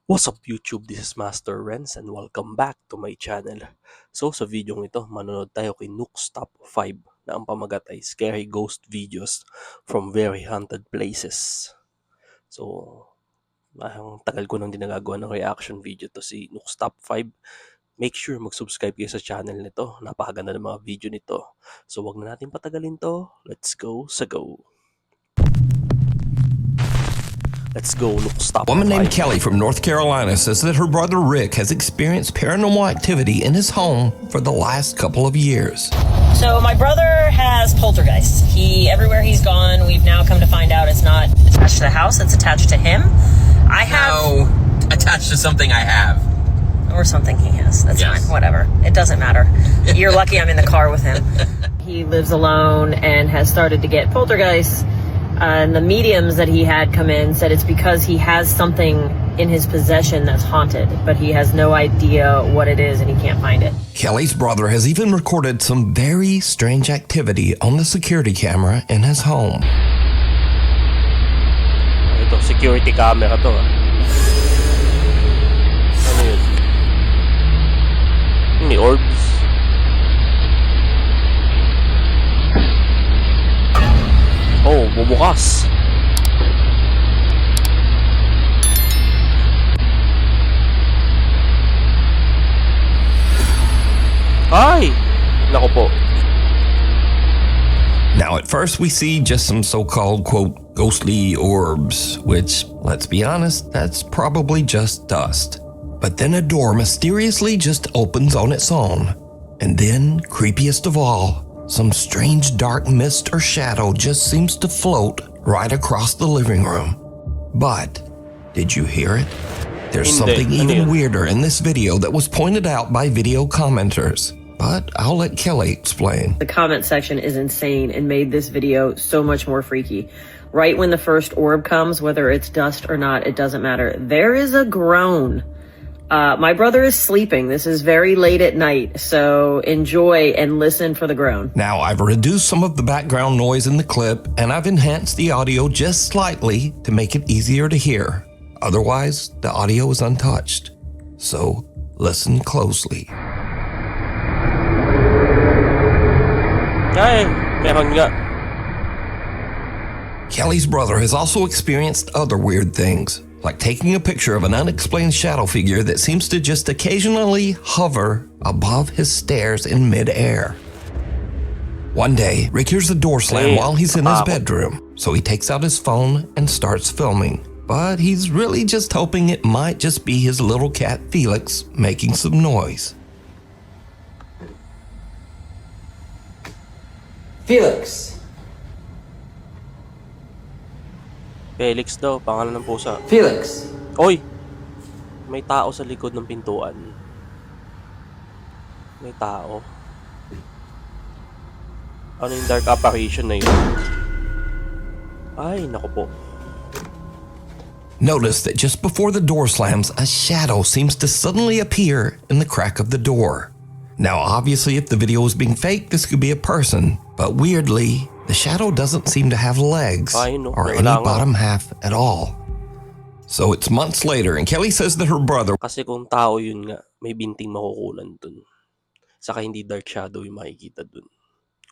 What's up YouTube? This is Master Renz and welcome back to my channel. So sa video ito, manonood tayo kay Nuke'S Top 5 na ang pamagat ay Scary Ghost Videos from Very Haunted Places. So, ang tagal ko nang dinagagawa ng reaction video to si Nuke'S Top 5. Make sure mag-subscribe kayo sa channel nito. Napakaganda ng mga video nito. So wag na natin patagalin to. Let's go sa go. Let's go, Nuke'S Top 5. A woman named Kelly from North Carolina says that her brother Rick has experienced paranormal activity in his home for the last couple of years. So my brother has poltergeists. Everywhere he's gone, we've now come to find out it's not attached to the house, it's attached to him. I have... No, attached to something I have. Or something he has. That's Yes. fine, whatever. It doesn't matter. You're lucky I'm in the car with him. He lives alone and has started to get poltergeists. And the mediums that he had come in said it's because he has something in his possession that's haunted, but he has no idea what it is and he can't find it. Kelly's brother has even recorded some very strange activity on the security camera in his home. Ito, security camera to. Ano yun? May orbs. Oh, bubukas. Ay! Naku po. Now, at first we see just some so-called, quote, ghostly orbs, which, let's be honest, that's probably just dust. But then a door mysteriously just opens on its own. And then, creepiest of all, some strange dark mist or shadow just seems to float right across the living room. But, did you hear it? There's something even weirder in this video that was pointed out by video commenters. But I'll let Kelly explain. The comment section is insane and made this video so much more freaky. Right when the first orb comes, whether it's dust or not, it doesn't matter. There is a groan. My brother is sleeping. This is very late at night, so enjoy and listen for the groan. Now, I've reduced some of the background noise in the clip, and I've enhanced the audio just slightly to make it easier to hear. Otherwise, the audio is untouched. So, listen closely. Ay, meron nga. Kelly's brother has also experienced other weird things, like taking a picture of an unexplained shadow figure that seems to just occasionally hover above his stairs in midair. One day, Rick hears the door slam while he's in his bedroom, so he takes out his phone and starts filming. But he's really just hoping it might just be his little cat Felix making some noise. Felix. Felix daw, pangalan ng pusa. Felix. Oy! May tao sa likod ng pintuan. May tao. Ano yung dark apparition na yun? Ay, naku po. Notice that just before the door slams, a shadow seems to suddenly appear in the crack of the door. Now, obviously, if the video was being faked, this could be a person, but weirdly, the shadow doesn't seem to have legs or any bottom half at all. So it's months later, and Kelly says that her brother... Kasi kung tao yun nga, may binting makukunan dun. Saka hindi dark shadow yung makikita dun.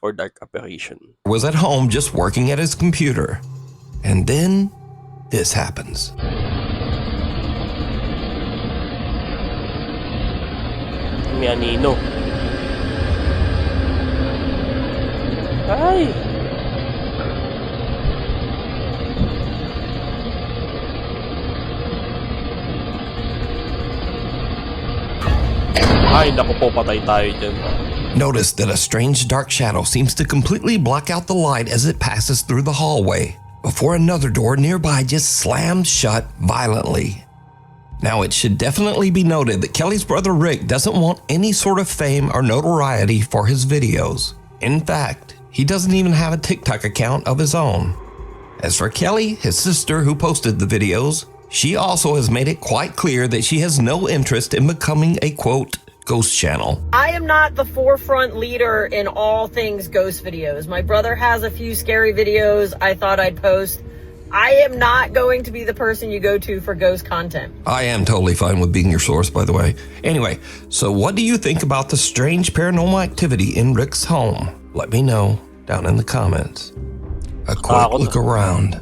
Or dark apparition. ...was at home just working at his computer. And then, this happens. May anino. Ay! Ay, naku po, patay tayo dyan. Notice that a strange dark shadow seems to completely block out the light as it passes through the hallway, before another door nearby just slams shut violently. Now, it should definitely be noted that Kelly's brother Rick doesn't want any sort of fame or notoriety for his videos. In fact, he doesn't even have a TikTok account of his own. As for Kelly, his sister who posted the videos, she also has made it quite clear that she has no interest in becoming a, quote, ghost channel. I am not the forefront leader in all things ghost videos. My brother has a few scary videos I thought I'd post. I am not going to be the person you go to for ghost content. I am totally fine with being your source, by the way. Anyway, so what do you think about the strange paranormal activity in Rick's home? Let me know down in the comments. A quick look around.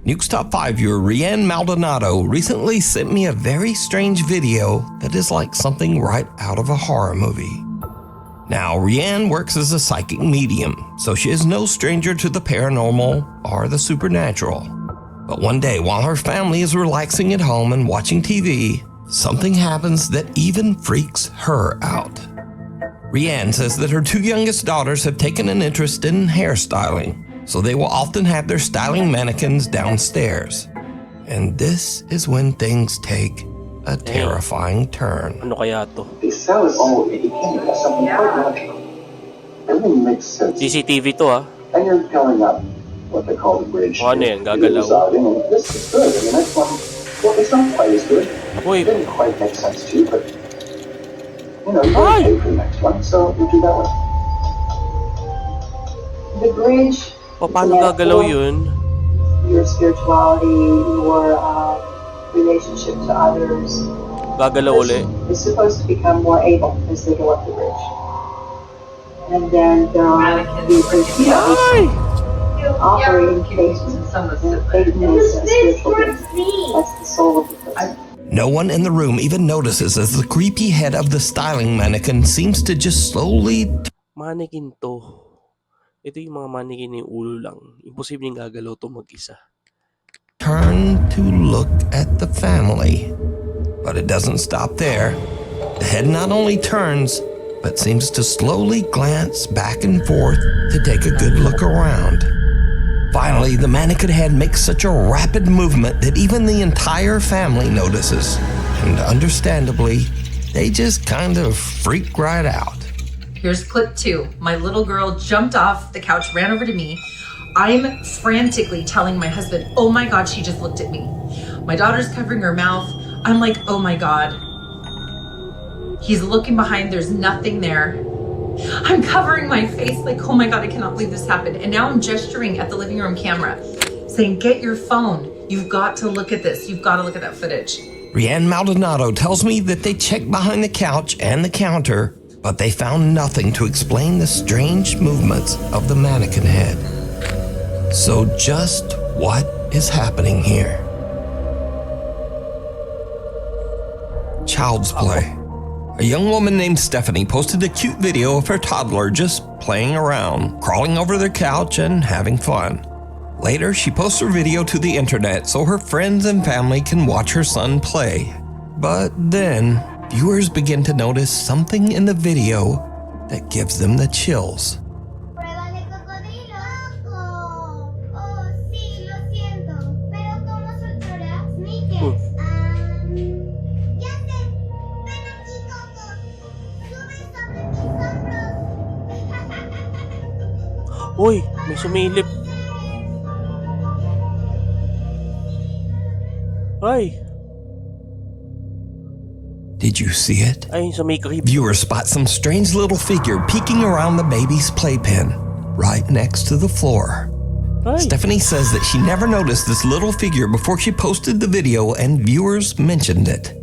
Nuke's Top 5 viewer Rianne Maldonado recently sent me a very strange video that is like something right out of a horror movie. Now, Rianne works as a psychic medium, so she is no stranger to the paranormal or the supernatural. But one day, while her family is relaxing at home and watching TV, something happens that even freaks her out. Rianne says that her two youngest daughters have taken an interest in hairstyling, so they will often have their styling mannequins downstairs. And this is when things take a terrifying turn. Ano kaya to? They sell it all. It became something quite magical. Everything makes sense. CCTV to ah. And you're going up what they call the bridge. Ano yan? Gagalaw. And this is good. And the next one, well, it's not quite as good. Uy. It didn't quite make sense too, but you know, you gotta pay for the next one, so we do that one. The bridge. Paano gagalaw yun? Your spirituality, your relationship to others. Gagalaw uli. Is supposed to become more able as they go up the bridge. And then there are the mosquitoes operating cases and taking these spiritual gifts. That's the soul of the person. No one in the room even notices as the creepy head of the styling mannequin seems to just slowly Mannequin to. Ito yung mga mannequin yung ulo lang. Imposibleng gagalaw to mag-isa. turn to look at the family. But it doesn't stop there. The head not only turns, but seems to slowly glance back and forth to take a good look around. Finally, the mannequin head makes such a rapid movement that even the entire family notices. And understandably, they just kind of freak right out. Here's clip 2. My little girl jumped off the couch, ran over to me. I'm frantically telling my husband, oh my God, she just looked at me. My daughter's covering her mouth. I'm like, oh my God. He's looking behind, there's nothing there. I'm covering my face like, oh my God, I cannot believe this happened. And now I'm gesturing at the living room camera, saying, get your phone. You've got to look at this. You've got to look at that footage. Rianne Maldonado tells me that they checked behind the couch and the counter, but they found nothing to explain the strange movements of the mannequin head. So just what is happening here? Child's play. A young woman named Stephanie posted a cute video of her toddler just playing around, crawling over their couch and having fun. Later, she posts her video to the internet so her friends and family can watch her son play. But then, viewers begin to notice something in the video that gives them the chills. Uy, may sumilip. Ay, Did you see it? ay, sa may creep. Viewers spot some strange little figure peeking around the baby's playpen, right next to the floor. Ay, Stephanie says that she never noticed this little figure before she posted the video and viewers mentioned it.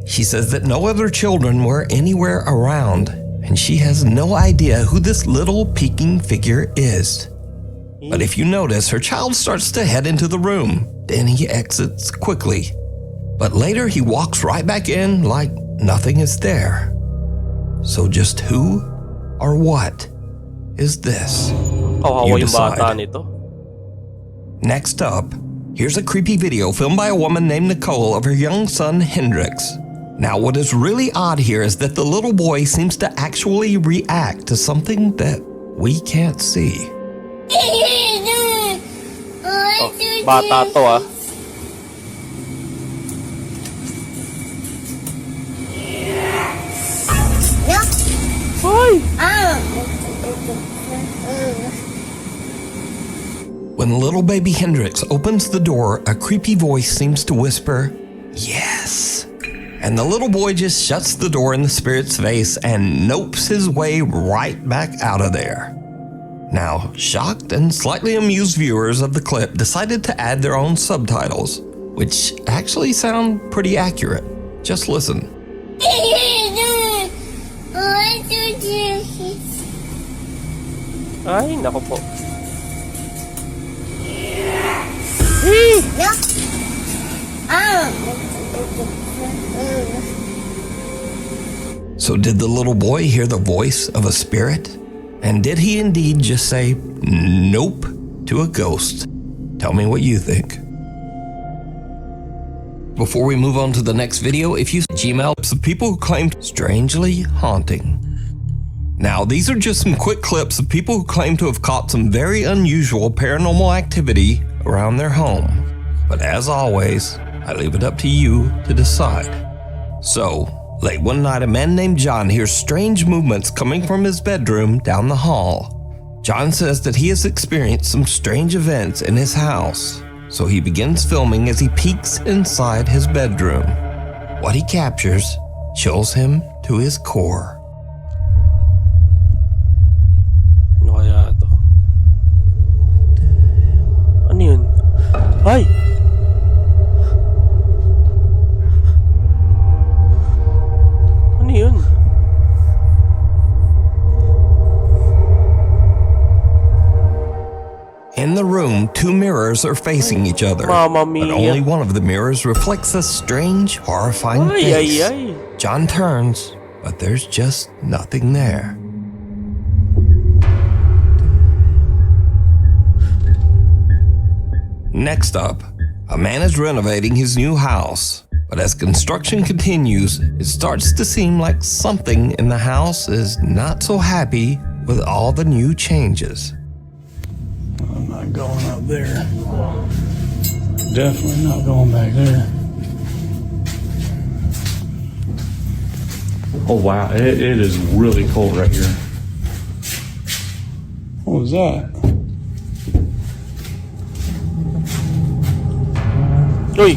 She says that no other children were anywhere around, and she has no idea who this little peeking figure is. But if you notice, her child starts to head into the room. Then he exits quickly. But later he walks right back in like nothing is there. So just who or what is this? kawawa You yung bata decide. nito. Next up, here's a creepy video filmed by a woman named Nicole of her young son Hendrix. Now, what is really odd here is that the little boy seems to actually react to something that we can't see. Oh, bata to ah. When little baby Hendrix opens the door, a creepy voice seems to whisper, "Yes." And the little boy just shuts the door in the spirit's face and nopes his way right back out of there. Now, shocked and slightly amused viewers of the clip decided to add their own subtitles, which actually sound pretty accurate. Just listen. Ay, nako po. So did the little boy hear the voice of a spirit? And did he indeed just say nope to a ghost? Tell me what you think. Before we move on to the next video, if you Gmail of people who claimed strangely haunting. Now, these are just some quick clips of people who claim to have caught some very unusual paranormal activity around their home. But as always, I leave it up to you to decide. So, late one night, a man named John hears strange movements coming from his bedroom down the hall. John says that he has experienced some strange events in his house, so he begins filming as he peeks inside his bedroom. What he captures chills him to his core. Ano kaya ito? Ano yun? Ay! Ano yun? In the room, two mirrors are facing each other, Mamma but mia. only one of the mirrors reflects a strange, horrifying Ay, face. ay, ay. John turns, but there's just nothing there. Next up, a man is renovating his new house, but as construction continues, it starts to seem like something in the house is not so happy with all the new changes. I'm not going up there. Definitely not going back there. Oh wow, it is really cold right here. What was that? Uy!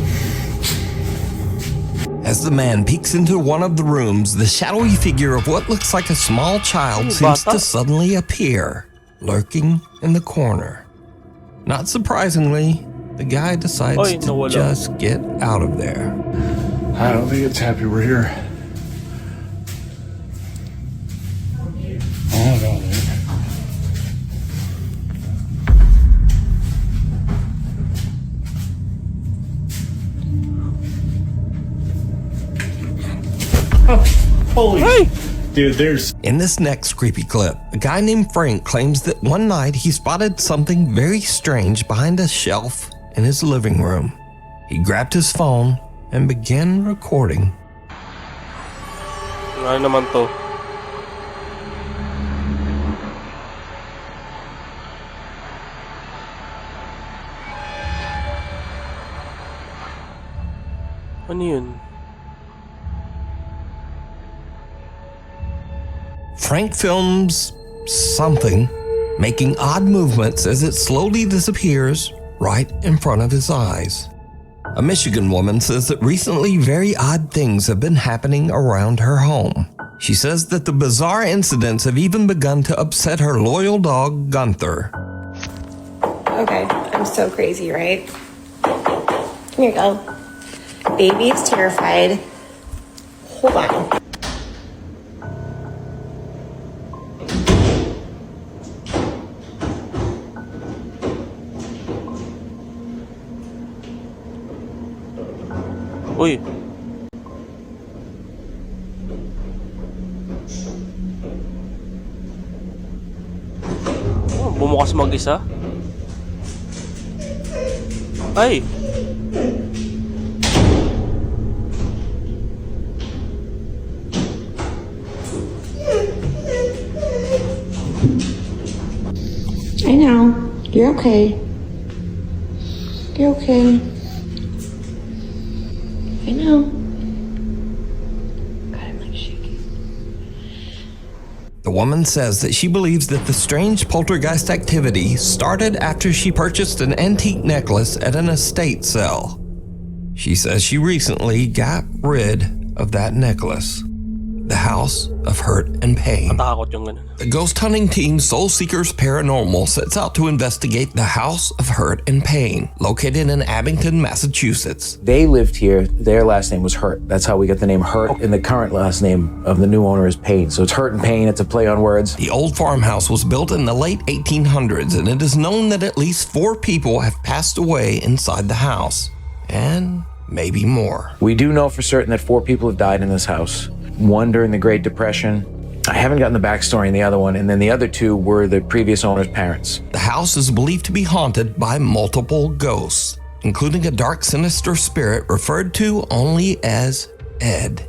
As the man peeks into one of the rooms, the shadowy figure of what looks like a small child seems to suddenly appear, lurking in the corner. Not surprisingly, the guy decides to just get out of there. I don't think it's happy we're here. Oh, God. Holy dude, there's... In this next creepy clip, a guy named Frank claims that one night he spotted something very strange behind a shelf in his living room. He grabbed his phone and began recording. Ano naman to? Ano yun? Frank films something, making odd movements as it slowly disappears right in front of his eyes. A Michigan woman says that recently very odd things have been happening around her home. She says that the bizarre incidents have even begun to upset her loyal dog, Gunther. Okay, I'm so crazy, right? Here you go. Baby is terrified. Hold on. Uy! Oh, bumukas mag-isa? Ay! I know. You're okay. You're okay. I know. God, I'm like shaking. The woman says that she believes that the strange poltergeist activity started after she purchased an antique necklace at an estate sale. She says she recently got rid of that necklace. the House of Hurt and Pain. Matakot yung ganun. The ghost hunting team Soul Seekers Paranormal sets out to investigate the House of Hurt and Pain, located in Abington, Massachusetts. They lived here. Their last name was Hurt. That's how we get the name Hurt, and the current last name of the new owner is Pain. So it's Hurt and Pain. It's a play on words. The old farmhouse was built in the late 1800s, and it is known that at least 4 people have passed away inside the house, and maybe more. We do know for certain that 4 people have died in this house. 1 during the Great Depression. I haven't gotten the backstory in the other one, and then the other 2 were the previous owner's parents. The house is believed to be haunted by multiple ghosts, including a dark, sinister spirit referred to only as Ed.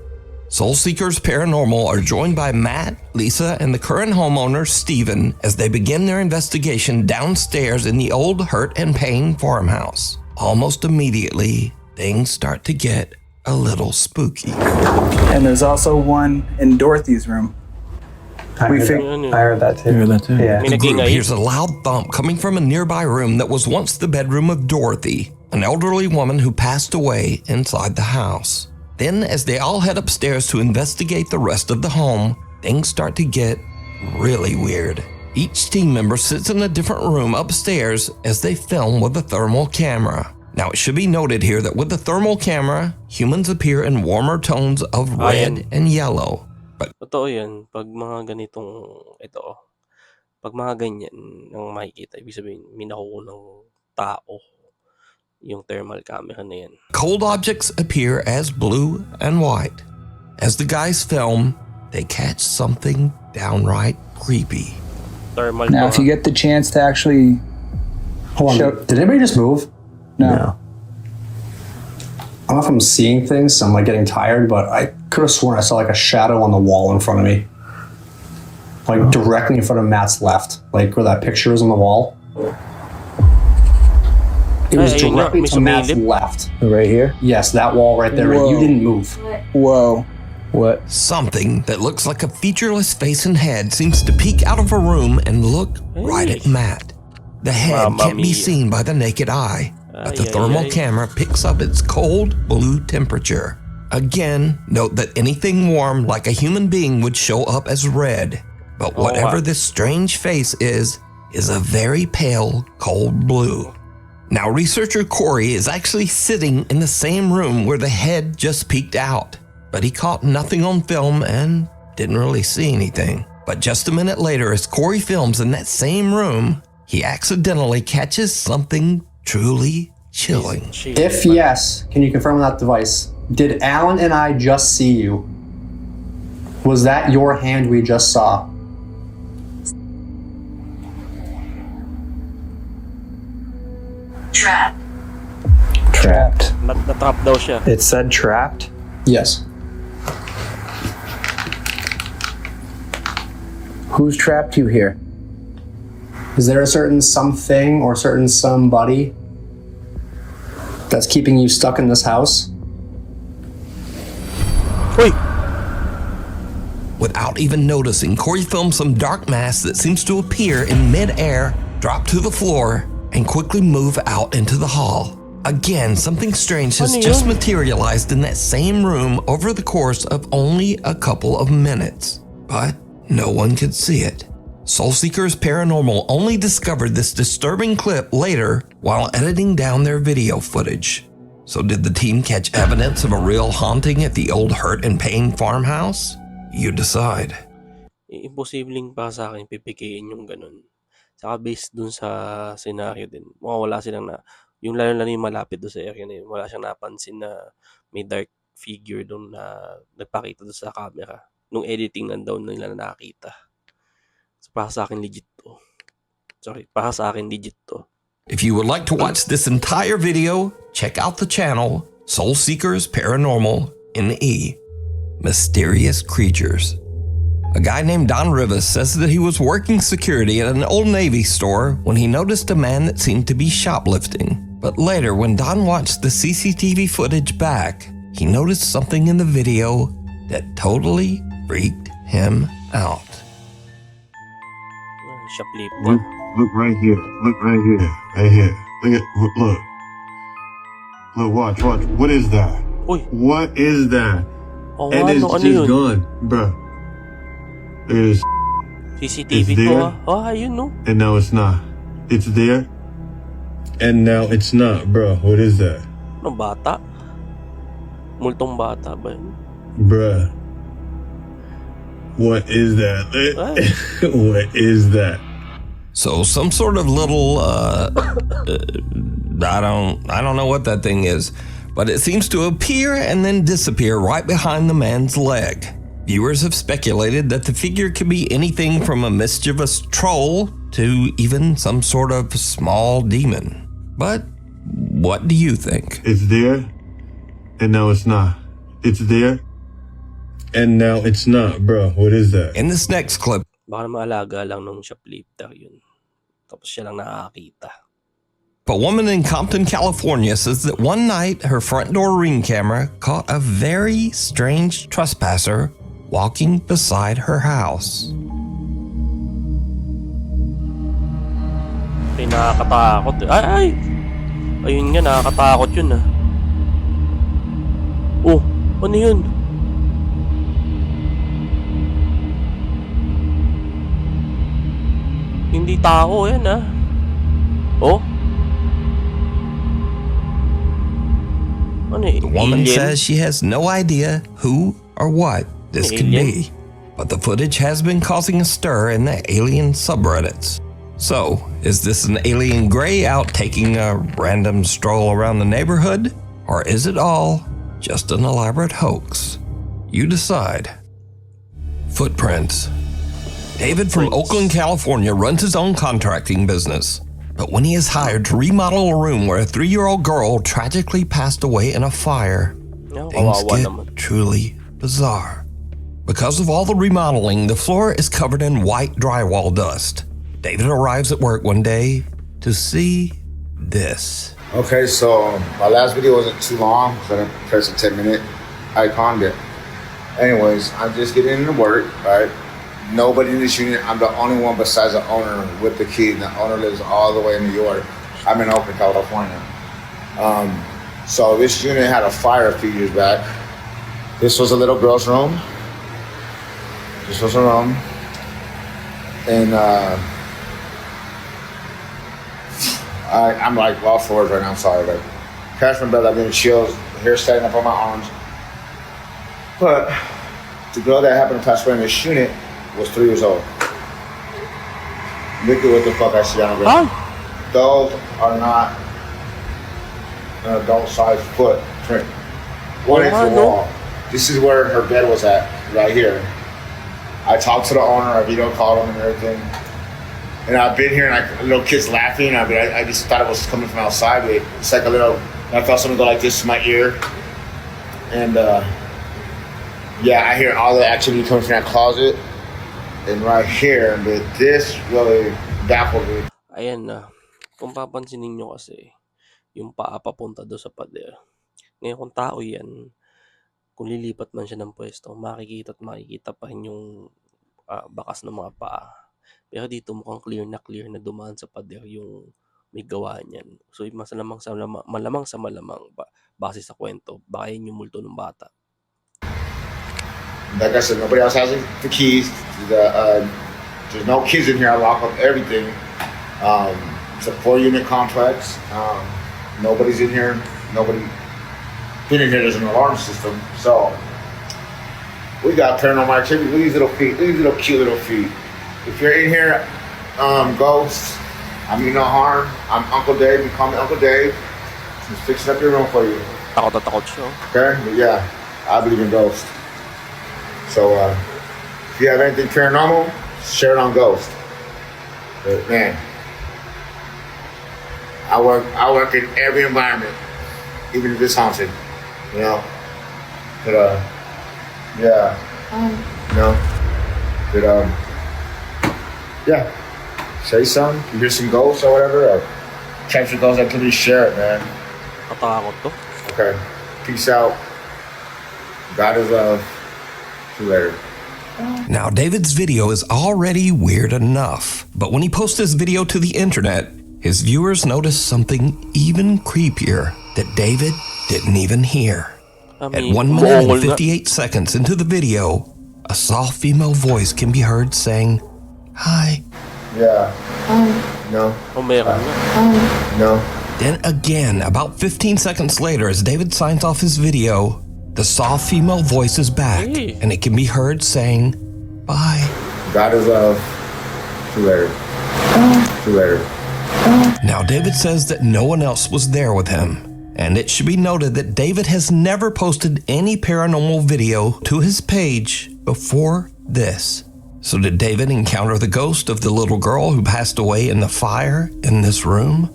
Soul Seekers Paranormal are joined by Matt, Lisa, and the current homeowner, Steven, as they begin their investigation downstairs in the old Hurt and Pain farmhouse. Almost immediately, things start to get a little spooky. And there's also one in Dorothy's room. I heard that too. You heard that too? Yeah. The group hears a loud thump coming from a nearby room that was once the bedroom of Dorothy, an elderly woman who passed away inside the house. Then, as they all head upstairs to investigate the rest of the home, things start to get really weird. Each team member sits in a different room upstairs as they film with a thermal camera. Now, it should be noted here that with the thermal camera, humans appear in warmer tones of red and yellow. But totoo yan. Pag mga ganitong, pag mga ganyan ang makikita, ibig sabihin, may nakukunang tao yung thermal camera na yan. Cold objects appear as blue and white. As the guys film, they catch something downright creepy. Thermal Now, if you get the chance to actually Hold on. Did anybody just move? No. I don't know if I'm seeing things, so I'm like getting tired, but I could have sworn I saw like a shadow on the wall in front of me. Like directly in front of Matt's left. Like where that picture is on the wall. It was directly to Matt's left. Right here? Yes, that wall right there. Whoa. You didn't move. Whoa. What? Something that looks like a featureless face and head seems to peek out of a room and look right at Matt. The head can't be seen by the naked eye, but the thermal camera picks up its cold blue temperature. Again, note that anything warm like a human being would show up as red, but whatever this strange face is a very pale, cold blue. Now, researcher Corey is actually sitting in the same room where the head just peeked out, but he caught nothing on film and didn't really see anything. But just a minute later, as Corey films in that same room, he accidentally catches something truly chilling. If yes, can you confirm on that device? Did Alan and I just see you? Was that your hand we just saw? Trapped. Natrap daw siya. It said trapped? Yes. Who's trapped you here? Is there a certain something or certain somebody that's keeping you stuck in this house? Wait! Without even noticing, Corey films some dark mass that seems to appear in mid-air, drop to the floor, and quickly move out into the hall. Again, something strange has just materialized in that same room over the course of only a couple of minutes. But no one could see it. Soul Seekers Paranormal only discovered this disturbing clip later while editing down their video footage. So did the team catch evidence of a real haunting at the old Hurt and Pain farmhouse? You decide. Imposibleng pa sa akin pipikiin yung ganun. Saka based dun sa scenario din, wala silang yung lalo yung malapit doon sa area na yun, wala siyang napansin na may dark figure doon na nagpakita doon sa camera. Nung editing nandaw nila na nakakita. So, para sa akin legit to. If you would like to watch this entire video, check out the channel Soul Seekers Paranormal NE. Mysterious Creatures. A guy named Don Rivas says that he was working security at an Old Navy store when he noticed a man that seemed to be shoplifting. But later, when Don watched the CCTV footage back, he noticed something in the video that totally freaked him out. Shoplifting. Look right here. Look right here. Right here. Look, watch. What is that? Uy. What is that? Oh, and it's ano just yun? gone, bro. It's CCTV there. ko ah. Oh, ayun no. And now it's not. It's there, and now it's not, bro. What is that, Ano, bata? Multong bata ba yun? bruh? What is that? Ay. What is that? So some sort of little I don't know what that thing is, but it seems to appear and then disappear right behind the man's leg. Viewers have speculated that the figure could be anything from a mischievous troll to even some sort of small demon. But what do you think? It's there, and now it's not. It's there, and now it's not, bro. What is that? In this next clip, Baka maalaga lang nung shoplifter yun. Tapos siya lang nakakita. a woman in Compton, California says that one night her front door Ring camera caught a very strange trespasser walking beside her house. Ay, nakakatakot. Ay! Ayun nga, nakakatakot yun ah. Oh, ano yun? Hindi tao yan ah. Oh? Ano eh? The woman Alien? says she has no idea who or what this could be, but the footage has been causing a stir in the alien subreddits. So, is this an alien gray out taking a random stroll around the neighborhood? Or is it all just an elaborate hoax? You decide. Footprints. David from Oakland, California runs his own contracting business. But when he is hired to remodel a room where a 3-year-old girl tragically passed away in a fire, things get truly bizarre. Because of all the remodeling, the floor is covered in white drywall dust. David arrives at work one day to see this. Okay, so my last video wasn't too long because I didn't press a 10-minute icon there. Anyways, I'm just getting into work, right? Nobody in this unit. I'm the only one besides the owner with the key. The owner lives all the way in New York. I'm in Oakland, California. So this unit had a fire a few years back. This was a little girl's room. This was her room. And I'm like off for it right now. I'm sorry, but crashed my bed. I've been chills, hair standing up on my arms. But the girl that happened to pass away in this unit was 3 years old. Look at what the fuck I see on the ground. Those are not an adult-sized footprint. 1 inch wall. This is where her bed was at, right here. I talked to the owner. I video called him and everything. And I've been here, and little kids laughing. I just thought it was coming from outside. But it's like a little. I felt something go like this to my ear, and yeah, I hear all the activity coming from that closet. And right here, but this really baffled me. Ayan na. Kung papansinin nyo kasi, yung paa papunta doon sa pader. Ngayon kung tao yan, kung lilipat man siya ng pwesto, makikita pa rin yung bakas ng mga paa. Pero dito mukhang clear na dumaan sa pader yung may gawa niyan. So malamang sa malamang base sa kwento, baka yun yung multo ng bata. Like I said, nobody else has the keys. There's no kids in here. I lock up everything. It's a 4-unit complex. Nobody's in here. Nobody been in here. There's an alarm system. So we got paranormal activity. Look at these little feet. Look at these little cute little feet. If you're in here, ghosts, I mean no harm. I'm Uncle Dave. You call me Uncle Dave. Just fixing up your room for you. Takot siya. Okay? But yeah, I believe in ghosts. So if you have anything paranormal, share it on Ghost. But man, I work in every environment, even if it's haunted, you know. But yeah, you know. But yeah, say something. You hear some ghosts or whatever, or capture ghost activity, share it, man. Katakot to. Okay, peace out. God is love. See you later. Now, David's video is already weird enough, but when he posts this video to the internet, his viewers notice something even creepier that David didn't even hear. At 1 minute and 58 seconds into the video, a soft female voice can be heard saying, "Hi." Yeah. No. No. Then again, about 15 seconds later, as David signs off his video, the soft female voice is back, and it can be heard saying, "Bye." God is love. See you later. See you later. Now, David says that no one else was there with him, and it should be noted that David has never posted any paranormal video to his page before this. So did David encounter the ghost of the little girl who passed away in the fire in this room?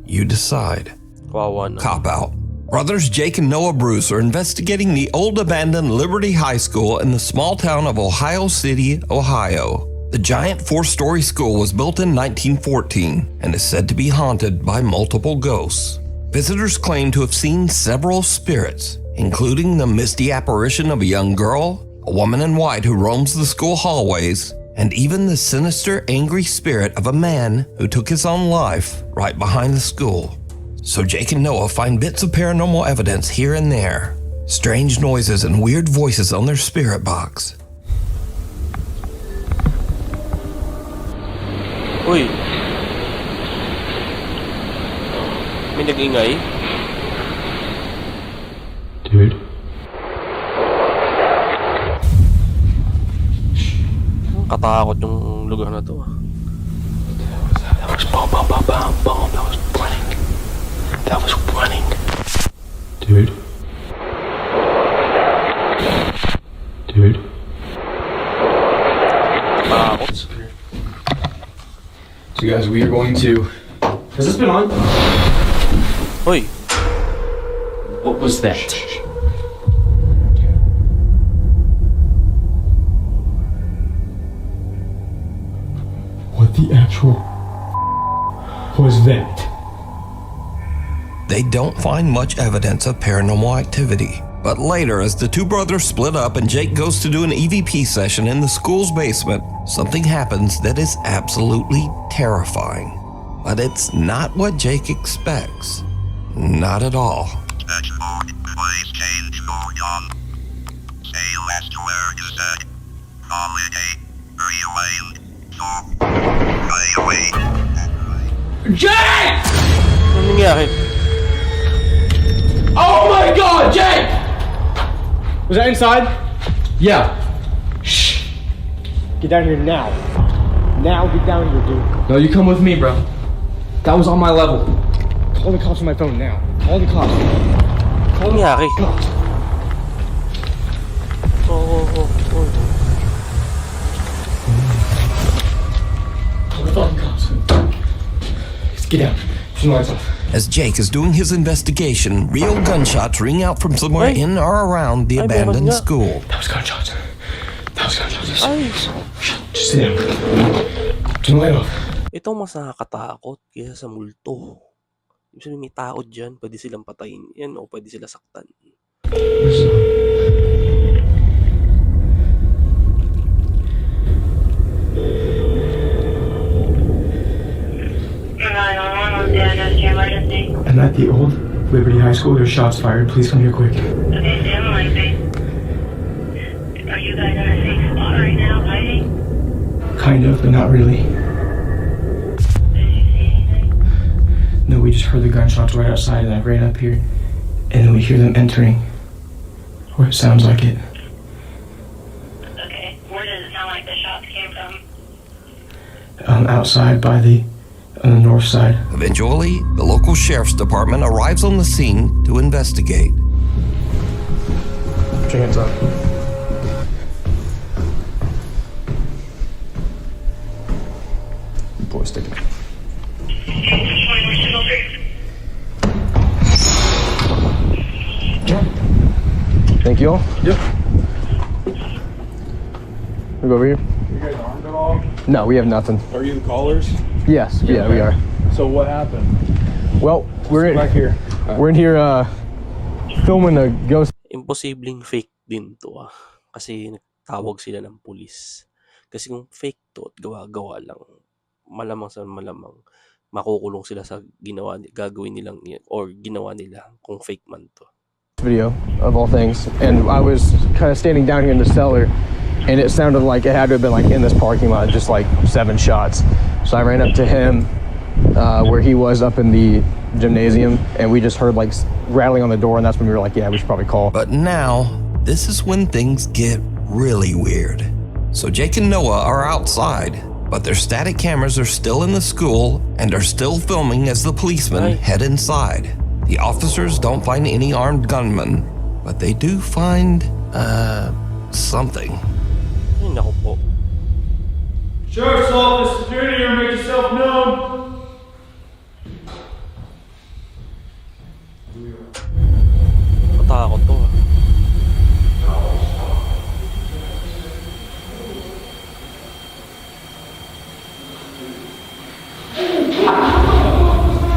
You decide. Cop out. Brothers Jake and Noah Bruce are investigating the old abandoned Liberty High School in the small town of Ohio City, Ohio. The giant 4-story school was built in 1914 and is said to be haunted by multiple ghosts. Visitors claim to have seen several spirits, including the misty apparition of a young girl, a woman in white who roams the school hallways, and even the sinister, angry spirit of a man who took his own life right behind the school. So Jake and Noah find bits of paranormal evidence here and there, strange noises and weird voices on their spirit box. Uy! May nag-ingay? Dude. Katakot yung lugar na to. That was boom, boom, boom, boom, boom. That was running. That was running. Dude. Dude. Katakot. So guys, we are going to... Has this been on? Hoy! What was that? What the actual was that? They don't find much evidence of paranormal activity. But later, as the two brothers split up and Jake goes to do an EVP session in the school's basement, something happens that is absolutely terrifying. But it's not what Jake expects. Not at all. Please change mode on. Say less to where you said. Holiday. Rewind. So. Play away. Jake! Ano nangyari? Oh my god, Jake! Was that inside? Yeah. Shh. Get down here now. Now get down here, dude. No, you come with me, bro. That was on my level. Call the cops on my phone now. Call the cops. Ano nangyari? Oh. Call the fucking cops. Let's get down. Turn the lights off. As Jake is doing his investigation, real gunshots ring out from somewhere in or around the abandoned school. That was gunshots. That was gunshots. Ay! Just sit down. Turn the light off. Ito mas nakakatakot kaysa sa multo. Ibig sabihin may tao dyan, pwede silang patayin yan o pwede sila saktan. I'm at the old Liberty High School. There's shots fired. Please come here quick. Okay, stand on line, please. Are you guys in a safe spot right now, hiding? Kind of, but not really. No, we just heard the gunshots right outside, and I ran up here, and then we hear them entering. Or it sounds like it. Okay, where does it sound like the shots came from? Outside by on the north side. Eventually, the local sheriff's department arrives on the scene to investigate. Put your hands up. Boys, stick it. Thank you all. Yep. We go over here. You guys armed at all? No, we have nothing. Are you the callers? Yes, yeah, we are. So what happened? Well, we're back here. We're in here filming a ghost. Imposibleng fake din to kasi nagtawag sila ng pulis. Kasi kung fake to at gawa-gawa lang, malamang sa malamang makukulong sila sa gagawin nilang or ginawa nila kung fake man to. video of all things, and I was kind of standing down here in the cellar, and it sounded like it had to have been like in this parking lot, just like 7 shots. So I ran up to him where he was up in the gymnasium, and we just heard like rattling on the door, and that's when we were like, yeah, we should probably call. But now, this is when things get really weird. So Jake and Noah are outside, but their static cameras are still in the school and are still filming as the policemen head inside. The officers don't find any armed gunmen, but they do find, something. Ay, naku po. Sheriff's office, if you're in here, make yourself known. Matakot to ah.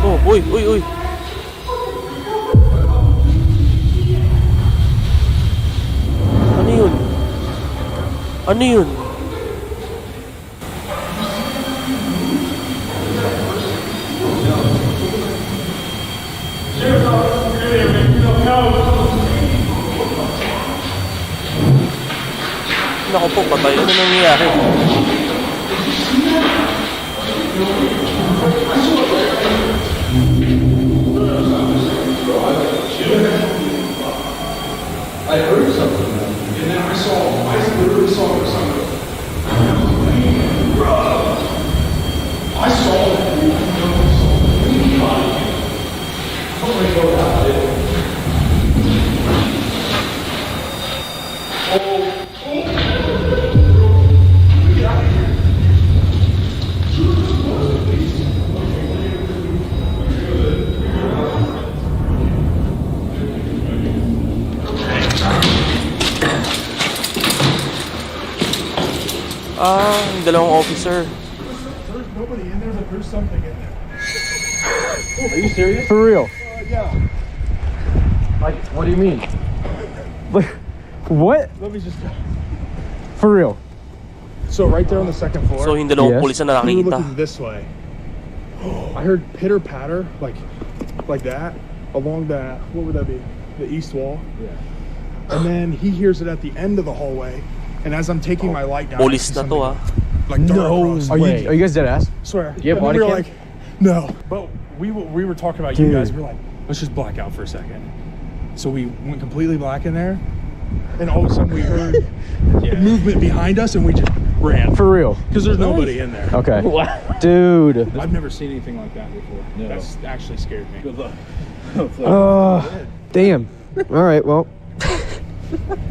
Oh, uy, uy, uy. Ano yun? Ano yun? Naku po, patay. Ano nangyayari? I heard something, and then I literally saw something. I saw it. I'm gonna go out there. Yung dalawang officer. There's nobody in there, but there's something in there. Are you serious? For real? Yeah. Like, what do you mean? Like, what? Let me just. For real? So right there on the second floor. So yung dalawang pulis na We were nakakita. looking this way. I heard pitter patter, like that, along that. What would that be? The east wall. Yeah. And then he hears it at the end of the hallway. And as I'm taking my light down, Pulis na to ah. like No way. Are you guys dead ass? Swear. Do you have And then body we were cam? like, no. But we were talking about you guys. We were like, let's just black out for a second. So we went completely black in there, and all of a sudden we heard movement behind us, and we just ran. For real? Because there's nobody in there. Okay. Dude. I've never seen anything like that before. No. That's actually scared me. Good luck. Damn. All right, well.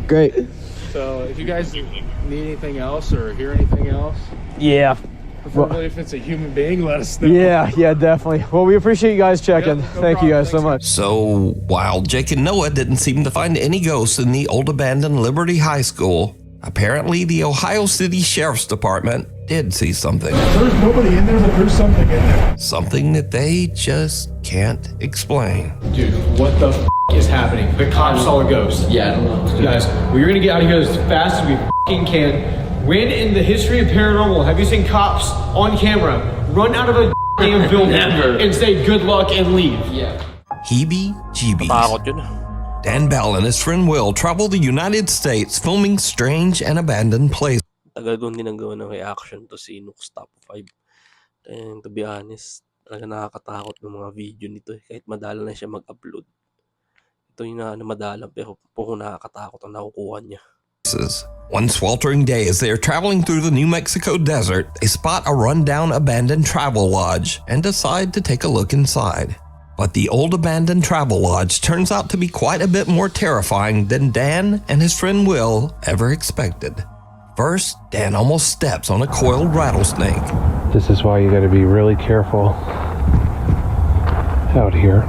Great. So if you guys need anything else or hear anything else, Yeah. preferably if it's a human being, let us know. Yeah, definitely. Well, we appreciate you guys checking. Thank you guys so much. So, while Jake and Noah didn't seem to find any ghosts in the old abandoned Liberty High School, apparently the Ohio City Sheriff's Department did see something. There's nobody in there, but there's something in there. Something that they just can't explain. Dude, what the is happening? The cops saw a ghost. Yeah, I don't know. Guys, we're gonna get out of here as fast as we can. When in the history of paranormal have you seen cops on camera run out of a damn building and say good luck and leave? Yeah. Heebie-jeebies. Takot yun. Dan Bell and his friend Will travel the United States filming strange and abandoned places. Tagal doon din ang gawa ng reaction to si Nuke'S Top 5. And to be honest, talaga nakakatakot ng mga video nito eh. Kahit madala na siya mag-upload. Ito yung na madala pero puro nakakatakot ang nakukuha niya. One sweltering day as they are traveling through the New Mexico desert, they spot a rundown abandoned travel lodge and decide to take a look inside. But the old abandoned travel lodge turns out to be quite a bit more terrifying than Dan and his friend Will ever expected. First, Dan almost steps on a coiled rattlesnake. This is why you gotta be really careful out here.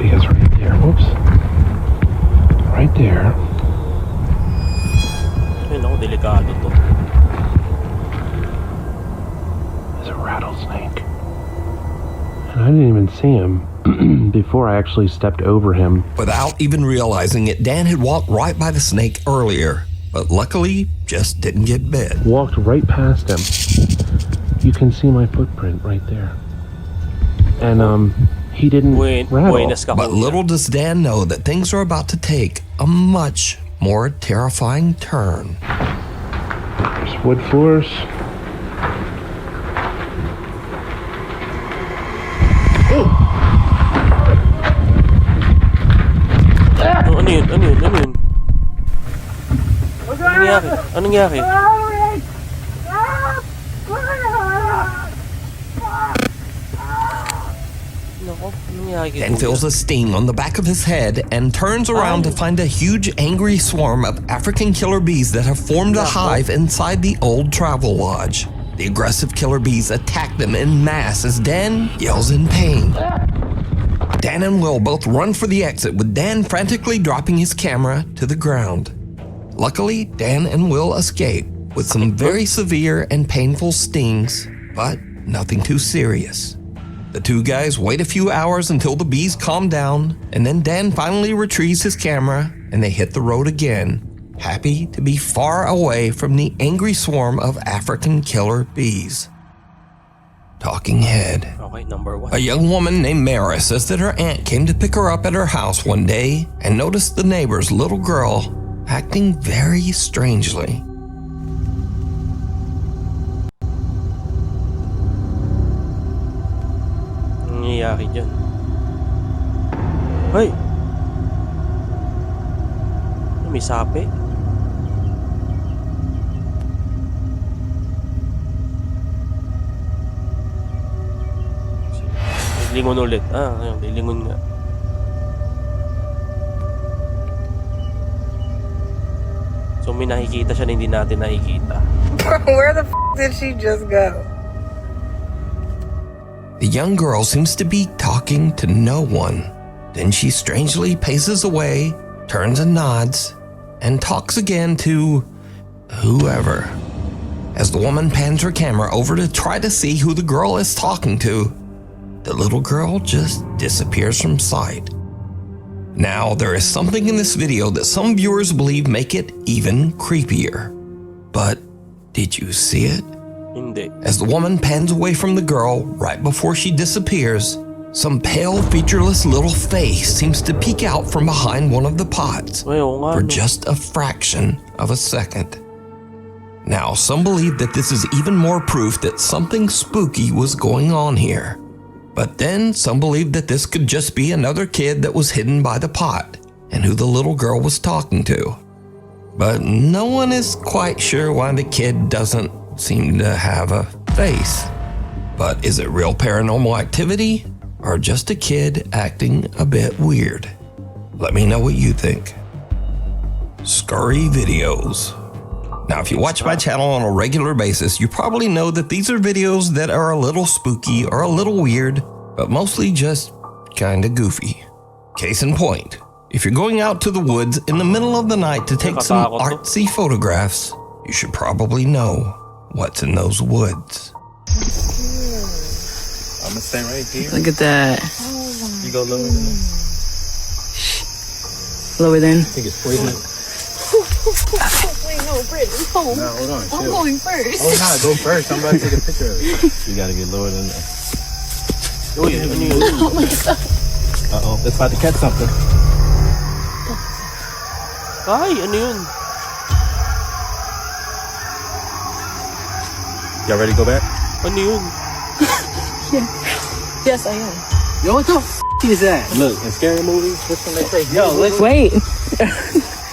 Because right there, whoops, right there. Ayun ako, delikado to. Is a rattlesnake. And I didn't even see him before I actually stepped over him. Without even realizing it, Dan had walked right by the snake earlier, but luckily just didn't get bit. Walked right past him. You can see my footprint right there. and he didn't rattle. But little does Dan know that things are about to take a much more terrifying turn. There's wood floors. Ano yun? Anong nangyari? Dan feels a sting on the back of his head and turns around to find a huge angry swarm of African killer bees that have formed a hive inside the old travel lodge. The aggressive killer bees attack them en masse as Dan yells in pain. Dan and Will both run for the exit, with Dan frantically dropping his camera to the ground. Luckily, Dan and Will escape with some very severe and painful stings, but nothing too serious. The two guys wait a few hours until the bees calm down, and then Dan finally retrieves his camera and they hit the road again, happy to be far away from the angry swarm of African killer bees. Talking head. Okay, number 1. A young woman named Mara says that her aunt came to pick her up at her house one day and noticed the neighbor's little girl acting very strangely. Nangyayari dyan. Hey! May sapi? Lingon ulit. Ayun, lingon nga. So may nakikita siya na hindi natin nakikita. Where the did she just go? The young girl seems to be talking to no one. Then she strangely paces away, turns and nods, and talks again to whoever. As the woman pans her camera over to try to see who the girl is talking to, the little girl just disappears from sight. Now, there is something in this video that some viewers believe make it even creepier. But did you see it? Hindi. As the woman pans away from the girl right before she disappears, some pale, featureless little face seems to peek out from behind one of the pots for just a fraction of a second. Now, some believe that this is even more proof that something spooky was going on here. But then some believe that this could just be another kid that was hidden by the pot and who the little girl was talking to. But no one is quite sure why the kid doesn't seem to have a face. But is it real paranormal activity or just a kid acting a bit weird? Let me know what you think. Scurry videos. Now, if you watch my channel on a regular basis, you probably know that these are videos that are a little spooky or a little weird, but mostly just kinda goofy. Case in point, if you're going out to the woods in the middle of the night to take some artsy photographs, you should probably know what's in those woods. I'm gonna stay right here. Look at that. You go lower than that. Lower than. I think it's poison. Wait, no, Britt, no. No, hold on. I'm chill. going first. Oh, nah, go first. I'm about to take a picture of it. You gotta get lower than that. Oh my god. Uh-oh, it's about to catch something. Ay, ano yun? Y'all ready to go back? Ano yun? Yes, I am. Yo, what the is that? Look, in scary movies, what's when they say, yo, let's Wait.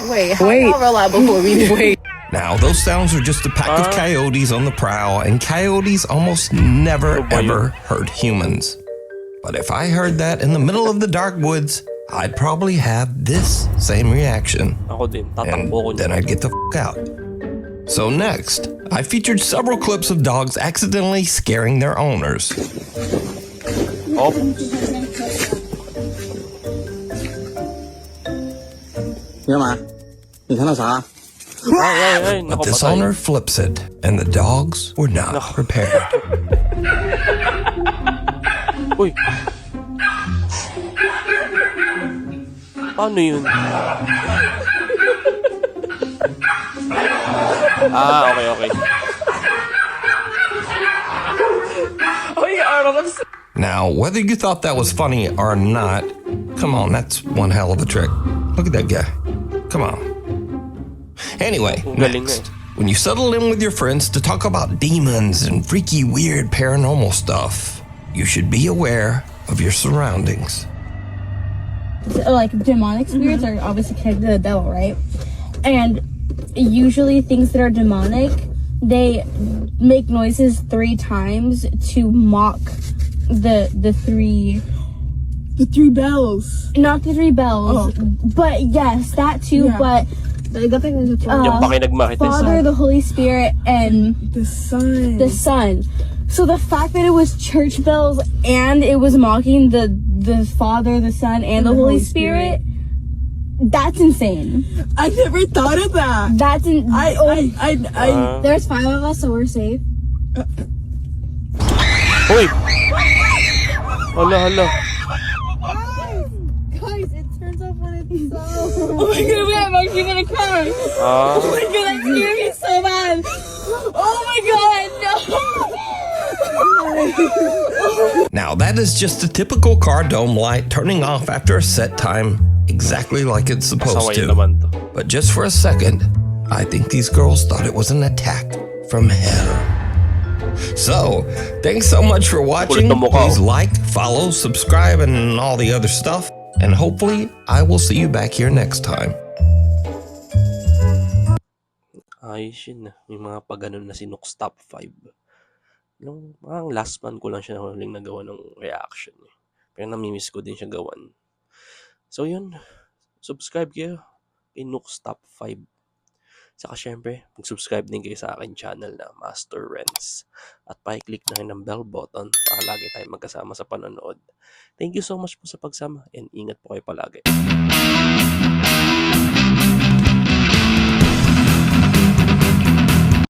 Wait, how y'all roll out before we wait? Now, those sounds are just a pack of coyotes on the prowl, and coyotes almost never ever hurt humans. But if I heard that in the middle of the dark woods, I'd probably have this same reaction. Ako din, And tatakbo ko then I'd get the f*** out. So next, I featured several clips of dogs accidentally scaring their owners. Oh. But this owner flips it, and the dogs were not prepared. Uy. Paano yun? Okay. Now, whether you thought that was funny or not, come on, that's one hell of a trick. Look at that guy. Come on. Anyway, next, when you settle in with your friends to talk about demons and freaky, weird paranormal stuff, you should be aware of your surroundings. Like demonic spirits are obviously connected to the devil, right? And usually things that are demonic, they make noises 3 times to mock the three bells. Not the 3 bells, but yes, that too. Yeah. But Father, the Holy Spirit, and the Son. The Son. So the fact that it was church bells and it was mocking the Father, the Son, and the Holy Spirit, that's insane. I never thought of that. That's there's 5 of us, so we're safe. Uy! Hala. Guys, it turns off when it's Oh my god, wait, I'm actually gonna cry. Oh my god, that scared me so bad. Oh my god, no. Now, that is just a typical car dome light turning off after a set time, exactly like it's supposed to. But just for a second, I think these girls thought it was an attack from hell. So, thanks so much for watching. Please like, follow, subscribe, and all the other stuff. And hopefully, I will see you back here next time. Ayos yun. Yung mga pag-ganon na si Nuke'S Top 5. Nung parang last month ko lang siya huling nagawa ng reaction. Pero namimiss ko din siya gawan. So yun, subscribe kayo kay Nuke'S Top 5. Saka syempre, mag-subscribe din kayo sa akin channel na Master Renz. At pa-click na rin ng bell button para lagi tayo magkasama sa panonood. Thank you so much po sa pagsama and ingat po kayo palagi.